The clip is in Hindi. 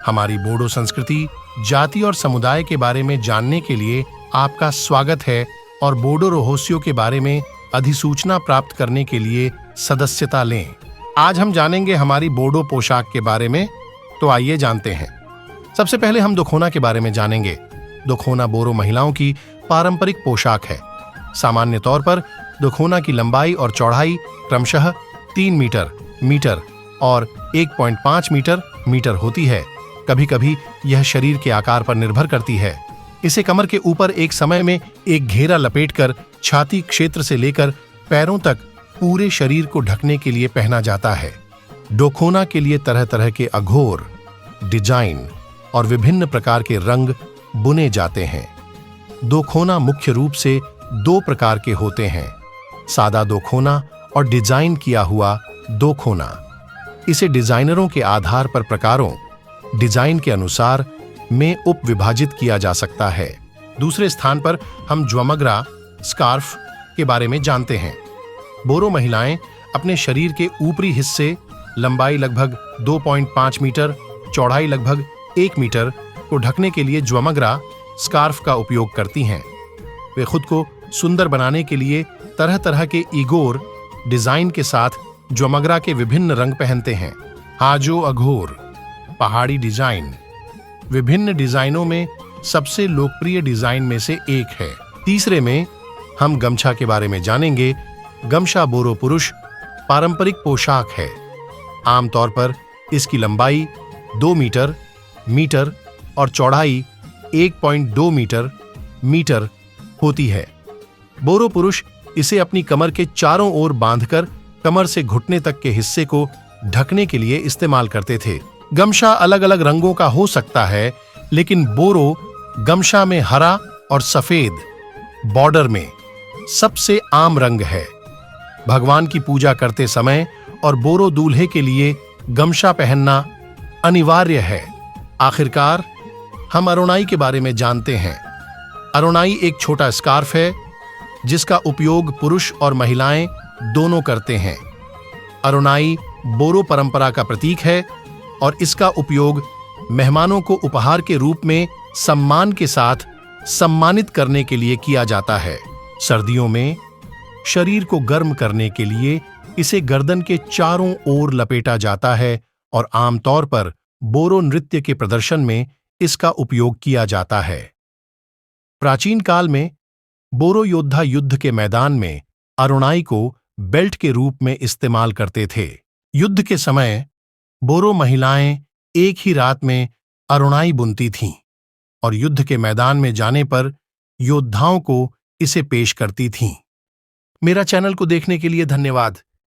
हमारी बोडो संस्कृति, जाति और समुदाय के बारे में जानने के लिए आपका स्वागत है और बोडो रहस्यों के बारे में अधिसूचना प्राप्त करने के लिए सदस्यता लें। आज हम जानेंगे हमारी बोडो पोशाक के बारे में, तो आइए जानते हैं। सबसे पहले हम दोखोना के बारे में जानेंगे। दोखोना बोरो महिलाओं की पारंपरिक पोशाक है। सामान्य तौर पर दोखोना की लंबाई और चौड़ाई क्रमशः 3 मीटर और 1.5 मीटर होती है। कभी कभी यह शरीर के आकार पर निर्भर करती है। इसे कमर के ऊपर एक समय में एक घेरा लपेटकर छाती क्षेत्र से लेकर पैरों तक पूरे शरीर को ढकने के लिए पहना जाता है। दोखोना के लिए तरह तरह के अघोर, डिजाइन और विभिन्न प्रकार के रंग बुने जाते हैं। दोखोना मुख्य रूप से 2 प्रकार के होते हैं, सादा दोखोना और डिजाइन किया हुआ दोखोना। इसे डिजाइनरों के आधार पर प्रकारों, डिजाइन के अनुसार में उप विभाजित किया जा सकता है। दूसरे स्थान पर हम ज्वमग्रा स्कार्फ के बारे में जानते हैं। बोरो महिलाएं अपने शरीर के ऊपरी हिस्से, लंबाई लगभग 2.5 मीटर, चौड़ाई लगभग 1 मीटर को ढकने के लिए ज्वमग्रा स्कार्फ का उपयोग करती हैं। वे खुद को सुंदर बनाने के लिए तरह तरह के इगोर डिजाइन के साथ ज्वमग्रा के विभिन्न रंग पहनते हैं। हाजो अघोर पहाड़ी डिजाइन विभिन्न डिजाइनों में सबसे लोकप्रिय डिजाइन में से एक है। तीसरे में हम गमछा के बारे में जानेंगे। गमछा बोरो पुरुष पारंपरिक पोशाक है। आमतौर पर इसकी लंबाई 2 मीटर और चौड़ाई 1.2 मीटर होती है। बोरो पुरुष इसे अपनी कमर के चारों ओर बांधकर कमर से घुटने तक के हिस्से को ढकने के लिए इस्तेमाल करते थे। गमछा अलग अलग रंगों का हो सकता है, लेकिन बोरो गमछा में हरा और सफेद बॉर्डर में सबसे आम रंग है। भगवान की पूजा करते समय और बोरो दूल्हे के लिए गमछा पहनना अनिवार्य है। आखिरकार हम अरोनाई के बारे में जानते हैं। अरोनाई एक छोटा स्कार्फ है जिसका उपयोग पुरुष और महिलाएं दोनों करते हैं। अरोनाई बोरो परंपरा का प्रतीक है और इसका उपयोग मेहमानों को उपहार के रूप में सम्मान के साथ सम्मानित करने के लिए किया जाता है। सर्दियों में शरीर को गर्म करने के लिए इसे गर्दन के चारों ओर लपेटा जाता है और आमतौर पर बोरो नृत्य के प्रदर्शन में इसका उपयोग किया जाता है। प्राचीन काल में बोरो योद्धा युद्ध के मैदान में अरोनाई को बेल्ट के रूप में इस्तेमाल करते थे। युद्ध के समय बोरो महिलाएं एक ही रात में अरोनाई बुनती थीं और युद्ध के मैदान में जाने पर योद्धाओं को इसे पेश करती थीं। मेरा चैनल को देखने के लिए धन्यवाद।